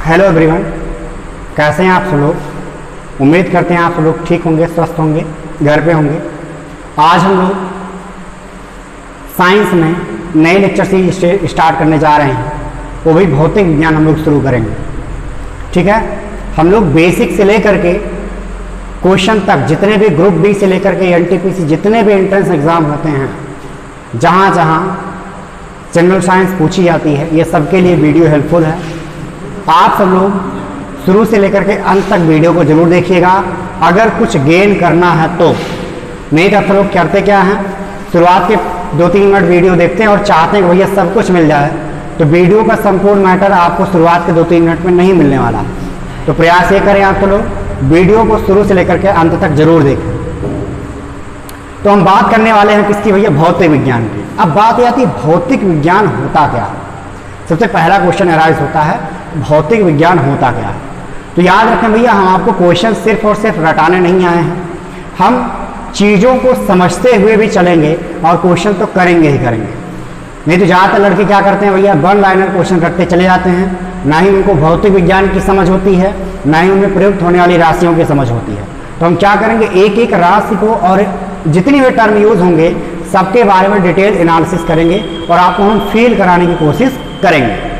Hello everyone, कैसे हैं आप सब लोग। उम्मीद करते हैं आप सब लोग ठीक होंगे, स्वस्थ होंगे, घर पे होंगे। आज हम लोग साइंस में नए लेक्चर सीरीज स्टार्ट करने जा रहे हैं, वो भी भौतिक विज्ञान हम लोग शुरू करेंगे। ठीक है, हम लोग बेसिक से लेकर के क्वेश्चन तक, जितने भी ग्रुप बी से लेकर के एनटीपीसी, जितने भी एंट्रेंस एग्जाम होते हैं, जहाँ जहाँ जनरल साइंस पूछी जाती है, ये सबके लिए वीडियो हेल्पफुल है। आप सब लोग शुरू से लेकर के अंत तक वीडियो को जरूर देखिएगा, अगर कुछ गेन करना है तो। नहीं तो आप लोग करते क्या हैं, शुरुआत के 2-3 मिनट वीडियो देखते हैं और चाहते हैं कि भैया सब कुछ मिल जाए, तो वीडियो का संपूर्ण मैटर आपको शुरुआत के 2-3 मिनट में नहीं मिलने वाला। तो प्रयास ये करें आप लोग वीडियो को शुरू से लेकर के अंत तक जरूर देखें। तो हम बात करने वाले हैं किसकी भैया, भौतिक विज्ञान की। अब बात यह आती है भौतिक विज्ञान होता क्या। सबसे पहला क्वेश्चन अराइज होता है, भौतिक विज्ञान होता क्या है। तो याद रखें भैया, हम आपको क्वेश्चन सिर्फ और सिर्फ रटाने नहीं आए हैं, हम चीज़ों को समझते हुए भी चलेंगे और क्वेश्चन तो करेंगे ही करेंगे। नहीं तो ज़्यादातर लड़के क्या करते हैं भैया, वन लाइनर क्वेश्चन करते चले जाते हैं, ना ही उनको भौतिक विज्ञान की समझ होती है, ना ही उनमें प्रयुक्त होने वाली राशियों की समझ होती है। तो हम क्या करेंगे, एक एक राशि को और जितनी भी टर्म यूज होंगे सबके बारे में डिटेल एनालिसिस करेंगे और आपको हम फील कराने की कोशिश करेंगे।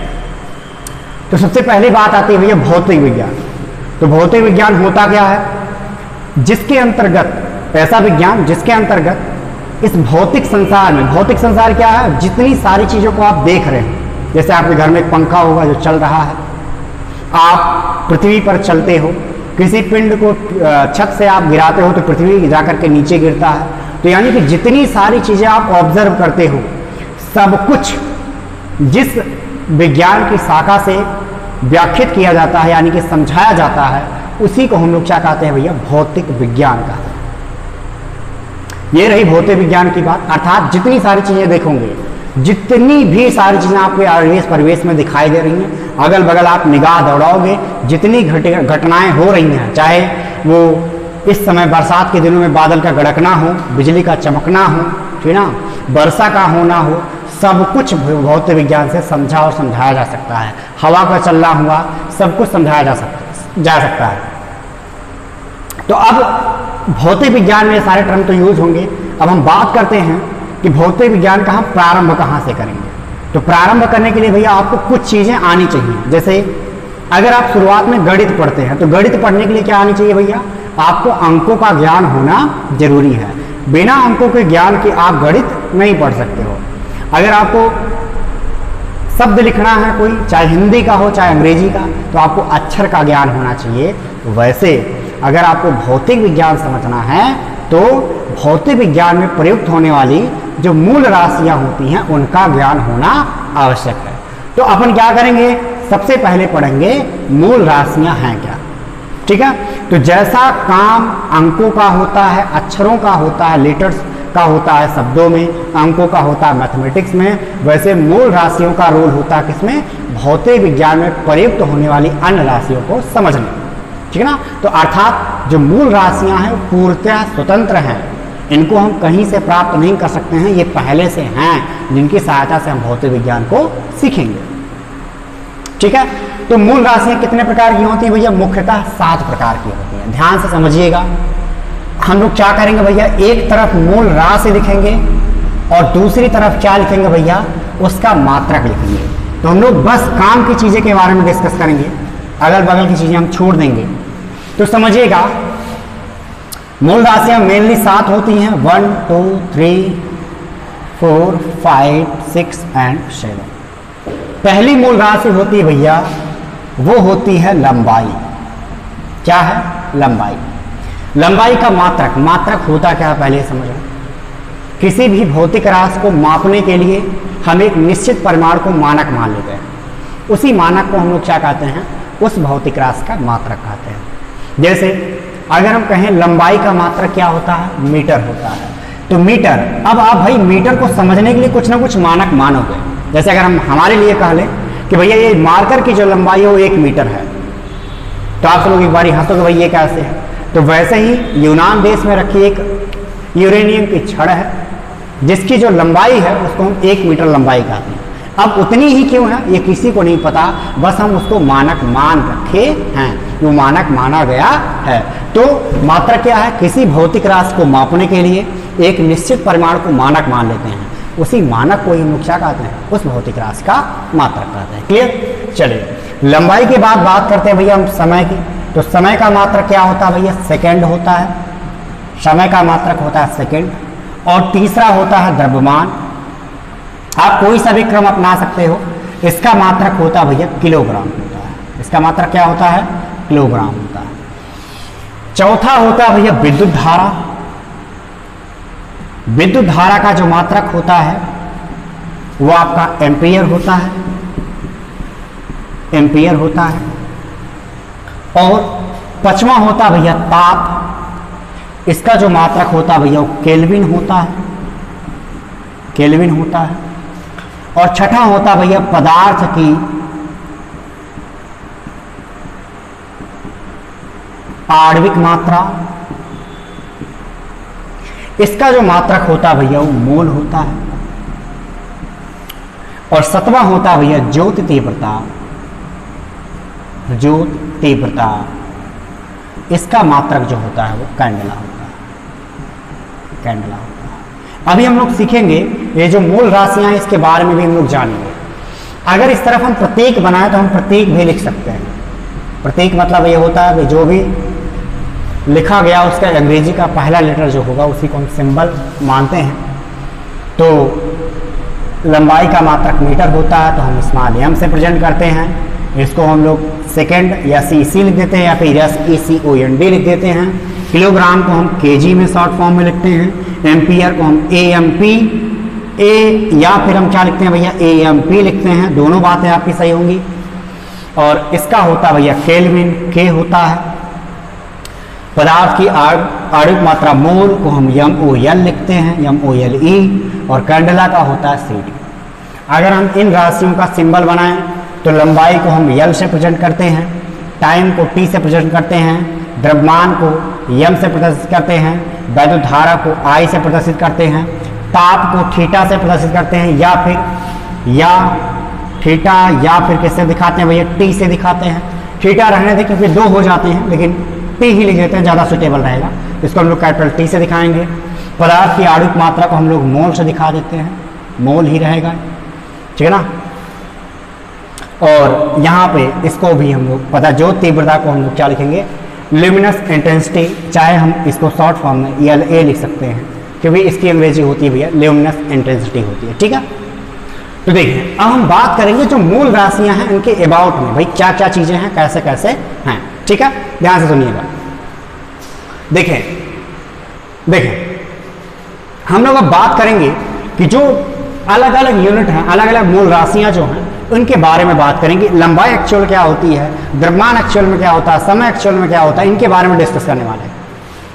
तो सबसे पहली बात आती है भैया भौतिक विज्ञान। तो भौतिक विज्ञान होता क्या है, जिसके अंतर्गत, ऐसा विज्ञान जिसके अंतर्गत इस भौतिक संसार में, भौतिक संसार क्या है, जितनी सारी चीज़ों को आप देख रहे हैं, जैसे आपके घर में एक पंखा होगा जो चल रहा है, आप पृथ्वी पर चलते हो, किसी पिंड को छत से आप गिराते हो तो पृथ्वी जाकर के नीचे गिरता है। तो यानी कि जितनी सारी चीज़ें आप ऑब्जर्व करते हो, सब कुछ जिस विज्ञान की शाखा से व्याख्यात किया जाता है, यानी कि समझाया जाता है, उसी को हम लोग क्या कहते हैं भैया, भौतिक विज्ञान कहते हैं। ये रही भौतिक विज्ञान की बात। अर्थात जितनी सारी चीज़ें देखोगे, जितनी भी सारी चीज़ें आपके आवेश परिवेश में दिखाई दे रही हैं, अगल बगल आप निगाह दौड़ाओगे, जितनी घटनाएं हो रही हैं, चाहे वो इस समय बरसात के दिनों में बादल का गड़कना हो, बिजली का चमकना हो, ठीक ना, वर्षा का होना हो, सब कुछ भौतिक विज्ञान से समझा और समझाया जा सकता है। हवा का चलना हुआ, सब कुछ समझाया जा सकता है। तो अब भौतिक विज्ञान में सारे टर्म तो यूज होंगे। अब हम बात करते हैं कि भौतिक विज्ञान का हम प्रारंभ कहाँ से करेंगे। तो प्रारंभ करने के लिए भैया आपको कुछ चीज़ें आनी चाहिए। जैसे अगर आप शुरुआत में गणित पढ़ते हैं, तो गणित पढ़ने के लिए क्या आनी चाहिए भैया, आपको अंकों का ज्ञान होना जरूरी है। बिना अंकों के ज्ञान के आप गणित नहीं पढ़ सकते हो। अगर आपको शब्द लिखना है कोई, चाहे हिंदी का हो चाहे अंग्रेजी का, तो आपको अक्षर का ज्ञान होना चाहिए। वैसे अगर आपको भौतिक विज्ञान समझना है, तो भौतिक विज्ञान में प्रयुक्त होने वाली जो मूल राशियां होती हैं, उनका ज्ञान होना आवश्यक है। तो अपन क्या करेंगे, सबसे पहले पढ़ेंगे मूल राशियां हैं क्या। ठीक है, तो जैसा काम अंकों का होता है, अक्षरों का होता है, लेटर्स का होता है शब्दों में, अंकों का होता है मैथमेटिक्स में, वैसे मूल राशियों का रोल होता है किसमें, भौतिक विज्ञान में प्रयुक्त होने वाली अन्य राशियों को समझने। ठीक है ना। तो अर्थात जो मूल राशियां हैं पूर्णतः स्वतंत्र हैं, इनको हम कहीं से प्राप्त नहीं कर सकते हैं, ये पहले से हैं, जिनकी सहायता से हम भौतिक विज्ञान को सीखेंगे। ठीक है, तो मूल राशियां कितने प्रकार की होती हैं भैया, मुख्यतः 7 प्रकार की होती हैं। ध्यान से समझिएगा। हम लोग क्या करेंगे भैया, एक तरफ मूल राशि लिखेंगे और दूसरी तरफ क्या लिखेंगे भैया, उसका मात्रक लिखेंगे। तो हम लोग बस काम की चीज़ें के बारे में डिस्कस करेंगे, अगल बगल की चीज़ें हम छोड़ देंगे। तो समझिएगा, मूल राशियां मेनली 7 होती हैं, 1, 2, 3, 4, 5, 6 एंड 7। पहली मूल राशि होती है भैया, वो होती है लंबाई। क्या है, लंबाई। लंबाई का मात्रक, मात्रक होता क्या है पहले समझो। किसी भी भौतिक राशि को मापने के लिए हम एक निश्चित परिमाण को मानक मान लेते हैं, उसी मानक को हम लोग क्या कहते हैं, उस भौतिक राशि का मात्रक कहते हैं। जैसे अगर हम कहें लंबाई का मात्रक क्या होता है, मीटर होता है। तो मीटर, अब आप भाई मीटर को समझने के लिए कुछ ना कुछ मानक मानोगे। जैसे अगर हम हमारे लिए कह लें कि भैया ये मार्कर की जो लंबाई है वो 1 मीटर है, तो आप लोग एक बार हंसोगे भाई ये कैसे है। तो वैसे ही यूनान देश में रखी एक यूरेनियम की छड़ है, जिसकी जो लंबाई है उसको हम 1 मीटर लंबाई कहते हैं। अब उतनी ही क्यों है ये किसी को नहीं पता, बस हम उसको मानक मान रखे हैं, वो मानक माना गया है। तो मात्रक क्या है, किसी भौतिक राशि को मापने के लिए एक निश्चित परिमाण को मानक मान लेते हैं, उसी मानक को ही हम लोग क्या कहते हैं, उस भौतिक राशि का मात्रक कहते हैं। क्लियर। चलिए लंबाई के बाद बात करते हैं भैया हम समय की। तो समय का मात्रक क्या होता है भैया, सेकेंड होता है, समय का मात्रक होता है सेकेंड। और तीसरा होता है द्रव्यमान, आप कोई सा भी क्रम अपना सकते हो, इसका मात्रक होता है भैया किलोग्राम होता है, इसका मात्रक क्या होता है, किलोग्राम होता है। चौथा होता है भैया विद्युत धारा, विद्युत धारा का जो मात्रक होता है वो आपका एम्पियर होता है, एम्पियर होता है। और पांचवा होता है भैया ताप, इसका जो मात्रक होता है भैया वो केल्विन होता है, केल्विन होता है। और छठा होता भैया पदार्थ की आणविक मात्रा, इसका जो मात्रक होता भैया वो मोल होता है। और सातवां होता भैया ज्योति तीव्रता, ज्योति तीव्रता, इसका मात्रक जो होता है वो कैंडेला होता है, कैंडेला होता है। अभी हम लोग सीखेंगे ये जो मूल राशियां हैं इसके बारे में भी हम लोग जानेंगे। अगर इस तरफ हम प्रतीक बनाए तो हम प्रतीक भी लिख सकते हैं। प्रतीक मतलब ये होता है कि जो भी लिखा गया उसका अंग्रेजी का पहला लेटर जो होगा उसी को हम सिंबल मानते हैं। तो लंबाई का मात्रक मीटर होता है तो हम स्मॉल एम से प्रेजेंट करते हैं, इसको हम लोग सेकेंड या सी लिख देते हैं या फिर SECOND लिख देते हैं। किलोग्राम को हम केजी में शॉर्ट फॉर्म में लिखते हैं, एम्पियर को हम AMP या फिर हम क्या लिखते हैं भैया AMP लिखते हैं, दोनों बातें आपकी सही होंगी। और इसका होता है भैया केल्विन, के होता है। पदार्थ की आणविक मात्रा मोल को हम MOL लिखते हैं, MOLE। और कैंडेला का होता है CD। अगर हम इन राशियों का सिंबल बनाएं तो लंबाई को हम L से प्रेजेंट करते हैं, टाइम को T से प्रेजेंट करते हैं, द्रव्यमान को M से प्रदर्शित करते हैं, वैद्युत धारा को I से प्रदर्शित करते हैं, ताप को थीटा से प्रदर्शित करते हैं, या थीटा या फिर किससे दिखाते हैं भैया T से दिखाते हैं। थीटा रहने दें क्योंकि दो हो जाते हैं, लेकिन T ही लिख देते हैं, ज़्यादा सुटेबल रहेगा। इसको हम लोग कैपिटल T से दिखाएंगे। पदार्थ की आणविक मात्रा को हम लोग मोल से दिखा देते हैं, मोल ही रहेगा, ठीक है ना। और यहाँ पे इसको भी हम लोग पता, जो तीव्रता को हम लोग क्या लिखेंगे, ल्यूमिनस इंटेंसिटी, चाहे हम इसको शॉर्ट फॉर्म में LA लिख सकते हैं क्योंकि इसकी अंग्रेजी होती है भैया ल्यूमिनस इंटेंसिटी होती है, ठीक है। तो देखिए अब हम बात करेंगे जो मूल राशियां हैं उनके अबाउट में, भाई क्या क्या चीजें हैं, कैसे कैसे हैं, ठीक है। ध्यान से सुनिएगा। देखें हम लोग अब बात करेंगे कि जो अलग अलग यूनिट हैं, अलग अलग मूल राशियां जो हैं उनके बारे में बात करेंगे। लंबाई एक्चुअल क्या होती है, द्रव्यमान एक्चुअल में क्या होता है, समय एक्चुअल में क्या होता है, इनके बारे में डिस्कस करने वाले हैं।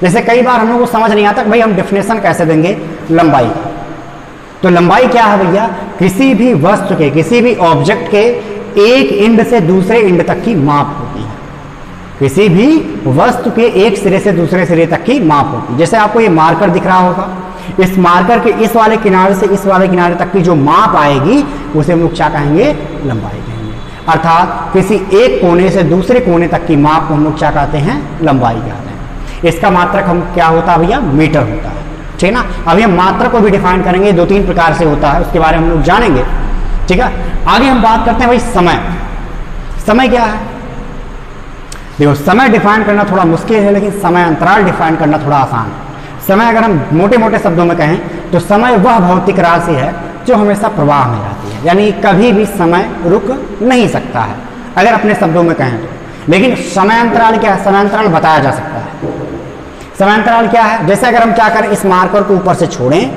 जैसे कई बार हम लोग को समझ नहीं आता कि भाई हम डेफिनेशन कैसे देंगे लंबाई का। तो लंबाई क्या है भैया, किसी भी वस्तु के, किसी भी ऑब्जेक्ट के एक एंड से दूसरे एंड तक की माप होती है। किसी भी वस्तु के एक सिरे से दूसरे सिरे तक की माप होती है। जैसे आपको ये मार्कर दिख रहा होगा, इस मार्कर के इस वाले किनारे से इस वाले किनारे तक की जो माप आएगी उसे हम लोग क्या कहेंगे, लंबाई कहेंगे। अर्थात किसी एक कोने से दूसरे कोने तक की माप को हम लोग क्या कहते हैं, लंबाई कहते हैं। इसका मात्रक हम क्या होता है भैया, मीटर होता है, ठीक है ना। अभी हम मात्रक को भी डिफाइन करेंगे, दो तीन प्रकार से होता है, उसके बारे में हम लोग जानेंगे, ठीक है। आगे हम बात करते हैं भाई समय। समय क्या है, देखो समय डिफाइन करना थोड़ा मुश्किल है, लेकिन समय अंतराल डिफाइन करना थोड़ा आसान है। समय अगर हम मोटे मोटे शब्दों में कहें तो समय वह भौतिक राशि है जो हमेशा प्रवाह में रहती है, यानी कभी भी समय रुक नहीं सकता है अगर अपने शब्दों में कहें तो। लेकिन समय अंतराल क्या है, समय अंतराल बताया जा सकता है। समय अंतराल क्या है, जैसे अगर हम क्या करें, इस मार्कर को ऊपर से छोड़ें,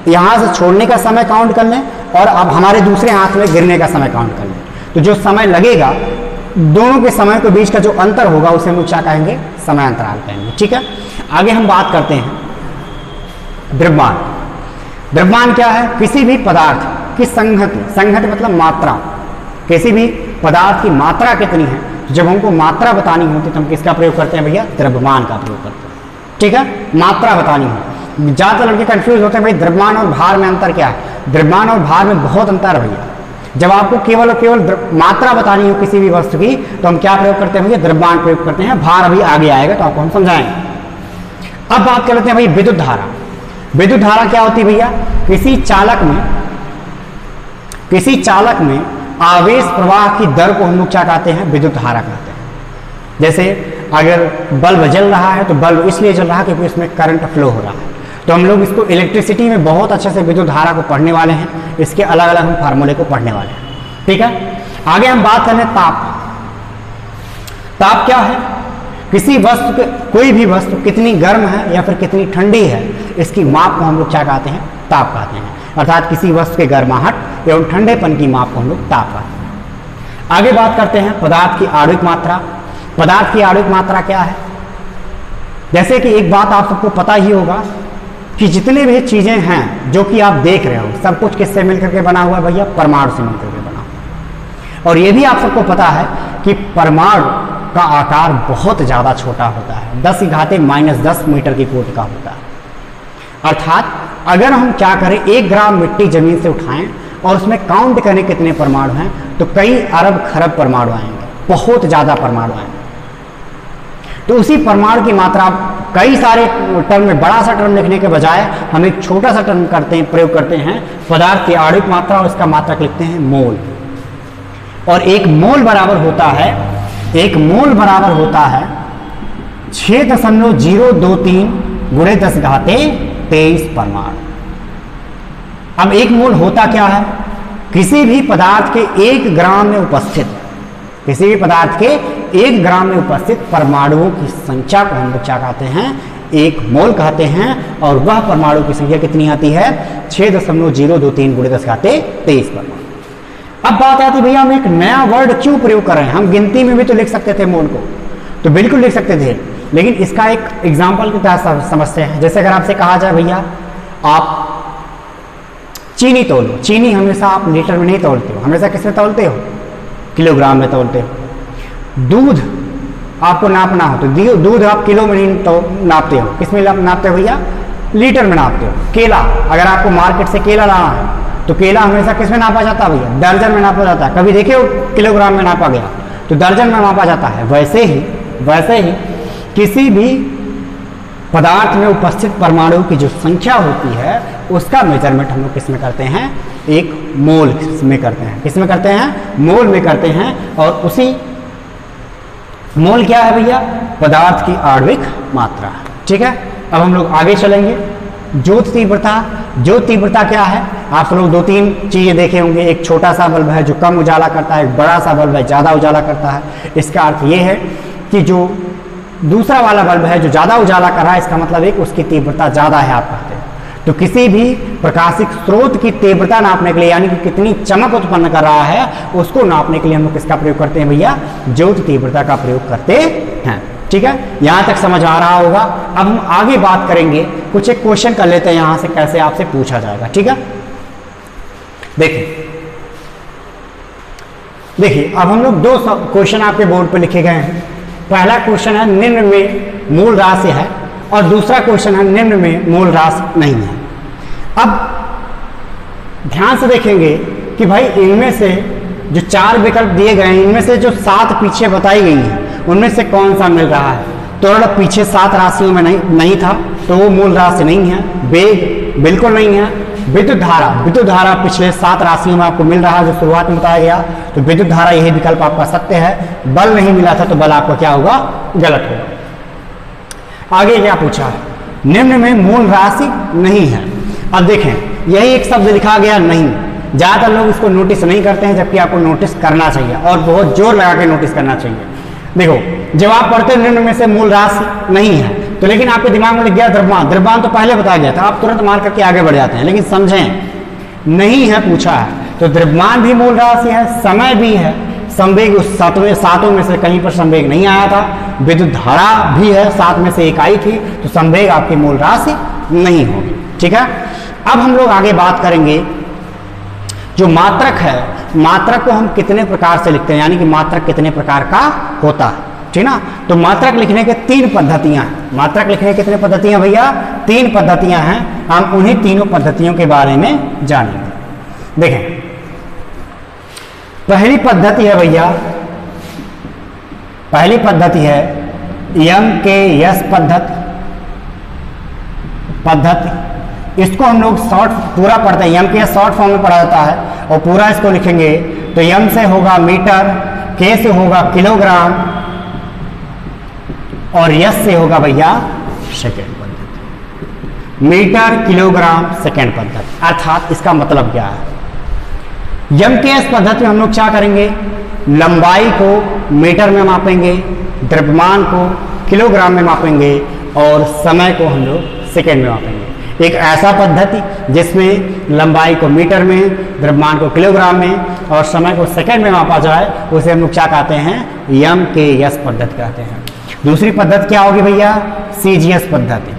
यहाँ से छोड़ने का समय काउंट कर लें और अब हमारे दूसरे हाथ में गिरने का समय काउंट कर लें, तो जो समय लगेगा दोनों के समय के बीच का जो अंतर होगा उसे हम क्या कहेंगे, समय अंतराल कहेंगे, ठीक है। आगे हम बात करते हैं द्रव्यमान। द्रव्यमान क्या है, किसी भी पदार्थ की संहति, संहति मतलब मात्रा, किसी भी पदार्थ की मात्रा कितनी है, जब हमको मात्रा बतानी होती है तो हम किसका प्रयोग करते हैं भैया, द्रव्यमान का प्रयोग करते हैं, ठीक है। मात्रा बतानी हो, ज्यादातर लड़के कंफ्यूज होते हैं भाई द्रव्यमान और भार में अंतर क्या है। द्रव्यमान और भार में बहुत अंतर है भैया। जब आपको केवल और केवल मात्रा बतानी हो किसी भी वस्तु की तो हम क्या प्रयोग करते हैं भैया, द्रव्यमान प्रयोग करते हैं। भार अभी आगे आएगा तो आपको हम समझाएंगे। अब बात कर लेते हैं भैया विद्युत धारा। विद्युत धारा क्या होती है भैया, किसी चालक में आवेश प्रवाह की दर को हम लोग क्या कहते हैं, विद्युत धारा कहते हैं। जैसे अगर बल्ब जल रहा है तो बल्ब इसलिए जल रहा है क्योंकि उसमें करंट फ्लो हो रहा है, तो हम लोग इसको इलेक्ट्रिसिटी में बहुत अच्छे से विद्युत धारा को पढ़ने वाले हैं, इसके अलग अलग हम फार्मूले को पढ़ने वाले हैं। ठीक है, आगे हम बात करें ताप। ताप क्या है, किसी वस्तु के, कोई भी वस्तु कितनी गर्म है या फिर कितनी ठंडी है, इसकी माप को हम लोग क्या कहते हैं, ताप कहते हैं। अर्थात किसी वस्तु के गर्माहट एवं ठंडेपन की माप को हम लोग ताप कहते हैं। आगे बात करते हैं पदार्थ की आणविक मात्रा। पदार्थ की आणविक मात्रा क्या है, जैसे कि एक बात आप सबको पता ही होगा कि जितने भी चीजें हैं जो कि आप देख रहे हो, सब कुछ किससे मिलकर के बना हुआ है भैया, परमाणु से मिलकर के बना हुआ। और ये भी आप सबको पता है कि परमाणु का आकार बहुत ज्यादा छोटा होता है, 10⁻⁻10 मीटर की कोटि का होता है। अर्थात अगर हम क्या करें, 1 ग्राम मिट्टी जमीन से उठाएं और उसमें काउंट करें कितने परमाणु हैं, तो कई अरब खरब परमाणु आएंगे, बहुत ज्यादा परमाणु आएंगे। तो उसी परमाणु की मात्रा कई सारे टर्म में, बड़ा सा टर्म लिखने के बजाय हम एक छोटा सा टर्म प्रयोग करते हैं, पदार्थ की आणविक मात्रा, और इसका मात्रक लिखते हैं मोल। और एक मोल बराबर होता है 6.023 × 10⁻23 परमाणु। अब एक मोल होता क्या है, किसी भी पदार्थ के 1 ग्राम में उपस्थित, किसी भी पदार्थ के 1 ग्राम में उपस्थित परमाणुओं की संख्या को हम लोग क्या कहते हैं, एक मोल कहते हैं। और वह परमाणु की संख्या कितनी आती है, 6.023 × 10⁻23 परमाणु। अब बात आती भैया हम एक नया वर्ड क्यों प्रयोग कर रहे हैं, हम गिनती में भी तो लिख सकते थे मोल को, तो बिल्कुल लिख सकते थे, लेकिन इसका एक एग्जाम्पल की तरह समझते हैं। जैसे अगर आपसे कहा जाए भैया आप चीनी तोलो, चीनी हमेशा आप लीटर में नहीं तोलते हो, हमेशा किस में तोलते हो, किलोग्राम में तोलते हो। दूध आपको नापना हो तो दूध आप किलो में नहीं तो नापते हो, किस में नापते हो भैया, लीटर में नापते हो। केला, अगर आपको मार्केट से केला लाना है तो केला हमेशा किस में नापा जाता है भैया, दर्जन में नापा जाता है। कभी देखे हो किलोग्राम में नापा गया, तो दर्जन में नापा जाता है। वैसे ही किसी भी पदार्थ में उपस्थित परमाणु की जो संख्या होती है उसका मेजरमेंट हम लोग किस में करते हैं, एक मोल में करते हैं। किस में करते हैं, मोल में करते हैं। और उसी मोल क्या है भैया, पदार्थ की आणविक मात्रा। ठीक है, अब हम लोग आगे चलेंगे। ज्योत तीव्रता क्या है, आप लोग 2-3 चीजें देखे होंगे। एक छोटा सा बल्ब है जो कम उजाला करता है, एक बड़ा सा बल्ब है ज्यादा उजाला करता है। इसका अर्थ ये है कि जो दूसरा वाला बल्ब है जो ज्यादा उजाला कर रहा है, इसका मतलब एक उसकी तीव्रता ज्यादा है आप कहते हैं। तो किसी भी प्रकाशिक स्रोत की तीव्रता नापने के लिए, यानी कि कितनी चमक उत्पन्न कर रहा है, उसको नापने के लिए हम लोग किसका प्रयोग करते हैं भैया, ज्योत तीव्रता का प्रयोग करते हैं। ठीक है, यहां तक समझ आ रहा होगा। अब हम आगे बात करेंगे, कुछ एक क्वेश्चन कर लेते हैं यहां से, कैसे आपसे पूछा जाएगा। ठीक है, देखिए अब हम लोग 2 क्वेश्चन आपके बोर्ड पे लिखे गए हैं। पहला क्वेश्चन है निम्न में मूल राशि है, और दूसरा क्वेश्चन है निम्न में मूल राशि नहीं है। अब ध्यान से देखेंगे कि भाई इनमें से जो 4 विकल्प दिए गए हैं, इनमें से जो 7 पीछे बताई गई हैं उनमें से कौन सा मिल रहा है। तो अगर पीछे 7 राशियों में नहीं था तो वो मूल राशि नहीं है। वेग बिल्कुल नहीं है। विद्युत धारा पिछले 7 राशियों में आपको मिल रहा है जो शुरुआत में बताया गया, तो विद्युत धारा यही विकल्प आपका सत्य है। बल नहीं मिला था तो बल आपका क्या होगा, गलत होगा। आगे क्या पूछा है, निम्न में मूल राशि नहीं है। अब देखें यही एक शब्द लिखा गया नहीं, ज्यादातर लोग इसको नोटिस नहीं करते हैं, जबकि आपको नोटिस करना चाहिए और बहुत जोर लगा के नोटिस करना चाहिए। देखो जब आप पढ़ते निम्न में से मूल राशि नहीं है, तो लेकिन आपके दिमाग में लिख गया द्रव्यमान तो पहले बताया गया था, आप तुरंत मार करके आगे बढ़ जाते हैं। लेकिन समझें नहीं है पूछा है, तो द्रव्यमान भी मूल राशि है, समय भी है, संवेग उस सातों में से कहीं पर संवेग नहीं आया था, विद्युत धारा भी है 7 में से 1 आई थी, तो संवेग आपकी मूल राशि नहीं होगी। ठीक है, अब हम लोग आगे बात करेंगे जो मात्रक है, मात्रक को हम कितने प्रकार से लिखते हैं, यानी कि मात्रक कितने प्रकार का होता है। ठीक ना, तो मात्रक लिखने के 3 पद्धतियां हैं। मात्रक लिखने की कितने पद्धतियां भैया, 3 पद्धतियां हैं। हम उन्हीं तीनों पद्धतियों के बारे में जानेंगे। देखें पहली पद्धति है भैया, पहली पद्धति है MKS पद्धति। इसको हम लोग शॉर्ट पूरा पढ़ते हैं, MKS शॉर्ट फॉर्म में पढ़ा जाता है और पूरा इसको लिखेंगे तो M से होगा मीटर, K से होगा किलोग्राम और S से होगा भैया सेकेंड पद्धति। मीटर, किलोग्राम, सेकेंड पद्धति। अर्थात इसका मतलब क्या है, MKS पद्धति में हम लोग क्या करेंगे, लंबाई को मीटर में मापेंगे, द्रव्यमान को किलोग्राम में मापेंगे और समय को हम लोग सेकेंड में मापेंगे। एक ऐसा पद्धति जिसमें लंबाई को मीटर में, द्रव्यमान को किलोग्राम में और समय को सेकेंड में मापा जाए, उसे हम लोग क्या कहते हैं, MKS पद्धति कहते हैं। दूसरी पद्धति क्या होगी भैया, CGS पद्धति।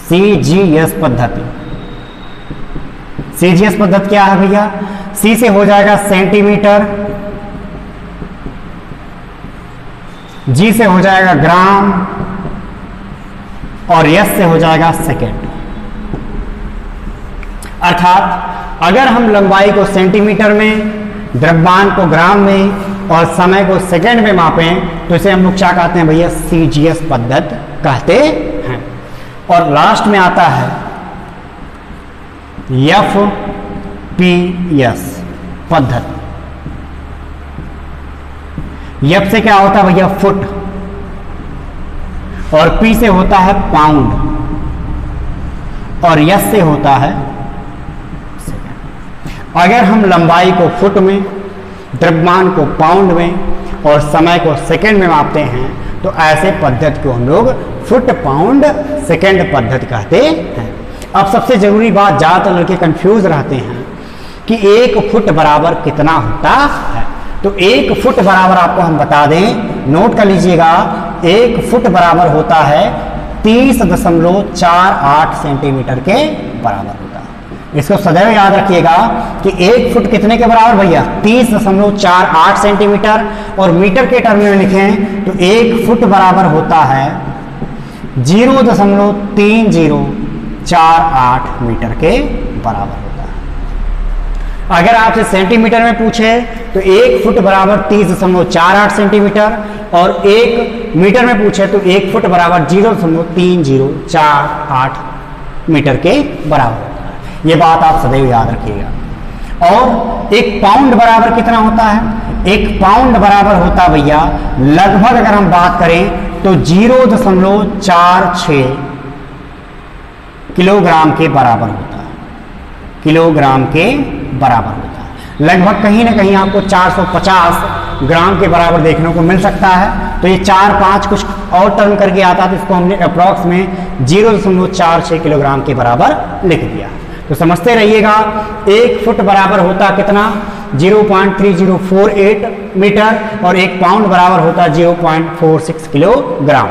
CGS पद्धति, CGS पद्धति क्या है भैया, C से हो जाएगा सेंटीमीटर, G से हो जाएगा ग्राम और S से हो जाएगा सेकेंड। अर्थात अगर हम लंबाई को सेंटीमीटर में, द्रव्यमान को ग्राम में और समय को सेकेंड में मापें तो इसे हम लोग क्या कहते हैं भैया, CGS पद्धति कहते हैं। और लास्ट में आता है FPS पद्धति। F से क्या होता है भैया, फुट, और P से होता है पाउंड और S से होता है सेकंड। अगर हम लंबाई को फुट में, द्रव्यमान को पाउंड में और समय को सेकंड में मापते हैं तो ऐसे पद्धति को हम लोग फुट, पाउंड, सेकंड पद्धति कहते हैं। अब सबसे जरूरी बात, ज्यादातर लड़के कंफ्यूज रहते हैं कि 1 फुट बराबर कितना होता है। तो 1 फुट बराबर आपको हम बता दें, नोट कर लीजिएगा, 1 फुट बराबर होता है 30.48 सेंटीमीटर के बराबर होता है। इसको सदैव याद रखिएगा कि 1 फुट कितने के बराबर भैया, 30.48 सेंटीमीटर। और मीटर के टर्म में लिखें तो 1 फुट बराबर होता है 0.3048 मीटर के बराबर होता है। अगर आपसे सेंटीमीटर में पूछे तो 1 फुट बराबर 30.48 सेंटीमीटर और 1 मीटर में पूछे तो 1 फुट बराबर 0.3048 मीटर के बराबर होता है। ये बात आप सदैव याद रखिएगा। और 1 पाउंड बराबर कितना होता है, 1 पाउंड बराबर होता है भैया, लगभग अगर हम बात करें तो 0.46 किलोग्राम के बराबर होता है, किलोग्राम के बराबर होता है। लगभग कहीं ना कहीं आपको 450 ग्राम के बराबर देखने को मिल सकता है। तो ये 4-5 कुछ और टर्म करके आता है तो इसको हमने अप्रॉक्स में 0.46 किलोग्राम के बराबर लिख दिया। तो समझते रहिएगा, 1 फुट बराबर होता कितना, 0.3048 मीटर और 1 पाउंड बराबर होता 0.46 किलोग्राम।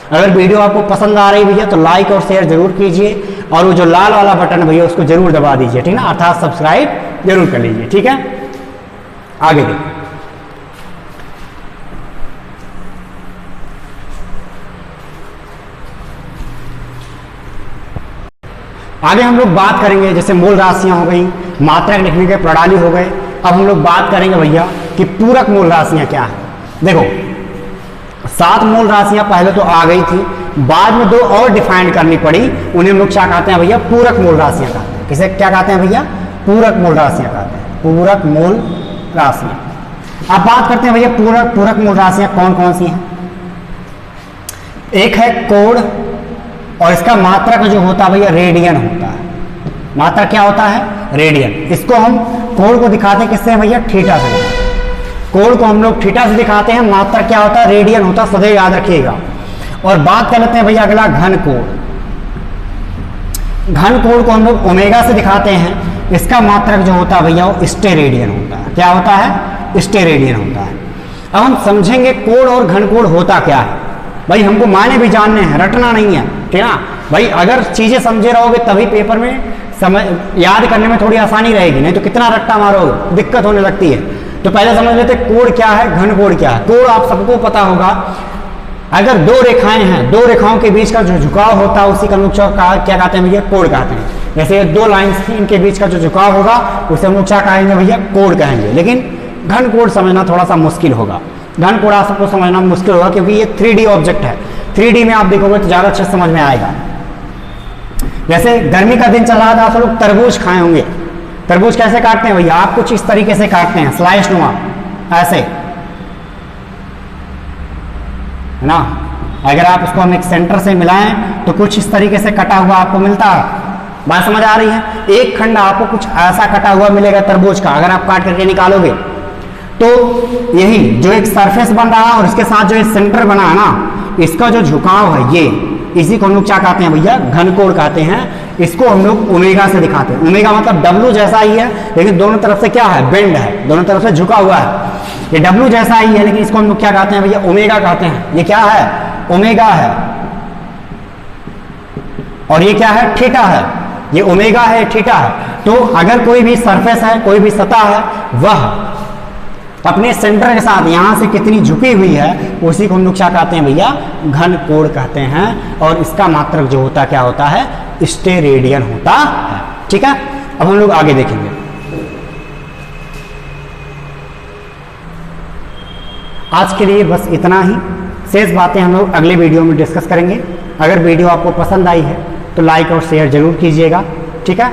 अगर वीडियो आपको पसंद आ रही भैया तो लाइक और शेयर जरूर कीजिए और वो जो लाल वाला बटन भैया उसको जरूर दबा दीजिए, ठीक है ना, अर्थात सब्सक्राइब जरूर कर लीजिए, ठीक है। आगे देखिए, आगे हम लोग बात करेंगे जैसे मूल राशियां हो गई, मात्रक लिखने के प्रणाली हो गए। अब हम लोग बात करेंगे भैया कि पूरक मूल राशियां क्या है। देखो 7 मूल राशियां पहले तो आ गई थी, बाद में 2 और डिफाइन करनी पड़ी, उन्हें हम लोग क्या कहते हैं भैया, पूरक मूल राशियां कहते हैं। किसे क्या कहते हैं भैया, पूरक मूल राशियां कहते हैं, पूरक मूल राशियां। अब बात करते हैं भैया पूरक मूल राशियां कौन कौन सी हैं। एक है कोण और इसका मात्रक जो होता है भैया रेडियन होता है। मात्रक क्या होता है, रेडियन। इसको हम कोण को दिखाते हैं किससे भैया, थीटा से। कोण को हम लोग थीटा से दिखाते हैं, मात्रक क्या होता है, रेडियन होता है, सदैव याद रखिएगा। और बात कर लेते हैं भैया अगला घन कोण। घन कोण को हम लोग ओमेगा से दिखाते हैं, इसका मात्रक जो होता है भैया वो स्टेरेडियन होता है। क्या होता है, स्टेरेडियन होता है। अब हम समझेंगे कोण और घन कोण होता क्या है। भाई हमको मायने भी जानने हैं, रटना नहीं है, ठीक है ना भाई। अगर चीजें समझे रहोगे तभी पेपर में समझ याद करने में थोड़ी आसानी रहेगी, नहीं तो कितना रट्टा मारोगे, दिक्कत होने लगती है। तो पहले समझ लेते कोण क्या है, घन कोण क्या है। कोण आप सबको पता होगा, अगर 2 रेखाएं हैं, 2 रेखाओं के बीच का जो झुकाव होता है उसी का हम लोग क्या कहते हैं भैया, कोण कहते हैं। जैसे दो लाइंस की इनके बीच का जो झुकाव होगा उसे हम लोग क्या कहेंगे भैया, कोण कहेंगे। लेकिन घन कोण समझना थोड़ा सा मुश्किल होगा, घन कोण आप सबको समझना मुश्किल होगा क्योंकि ये 3D ऑब्जेक्ट है। 3D में आप देखोगे तो ज़्यादा अच्छे समझ में आएगा। जैसे गर्मी का दिन चल रहा था, आप लोग तरबूज खाए होंगे। तरबूज कैसे काटते हैं भैया, आप कुछ इस तरीके से काटते हैं, स्लाइस नुमा ऐसे, है ना। अगर आप इसको हम एक सेंटर से मिलाएं तो कुछ इस तरीके से कटा हुआ आपको मिलता है। बात समझ आ रही है? एक खंड आपको कुछ ऐसा कटा हुआ मिलेगा तरबूज का, अगर आप काट करके निकालोगे तो यही जो एक सरफेस बन रहा है और इसके साथ जो एक सेंटर बना है ना, इसका जो झुकाव है ये, इसी को हम लोग क्या कहते हैं भैया, घन कोण कहते हैं। इसको हम लोग ओमेगा से दिखाते हैं। ओमेगा मतलब डब्लू जैसा ही है लेकिन दोनों तरफ से क्या है, बेंड है, दोनों तरफ से झुका हुआ है। ये डब्लू जैसा ही है लेकिन इसको हम लोग क्या कहते हैं भैया, ओमेगा कहते हैं। ये क्या है, ओमेगा है। और ये क्या है, थीटा है। ये ओमेगा है, थीटा है। तो अगर कोई भी सरफेस है, कोई भी सतह है, वह अपने सेंटर के साथ यहां से कितनी झुकी हुई है उसी को हम लोग क्या कहते हैं भैया, घन कोण कहते हैं। और इसका मात्रक जो होता क्या होता है, स्टेरेडियन होता है। ठीक है, अब हम लोग आगे देखेंगे। आज के लिए बस इतना ही, शेष बातें हम लोग अगले वीडियो में डिस्कस करेंगे। अगर वीडियो आपको पसंद आई है तो लाइक और शेयर जरूर कीजिएगा। ठीक है।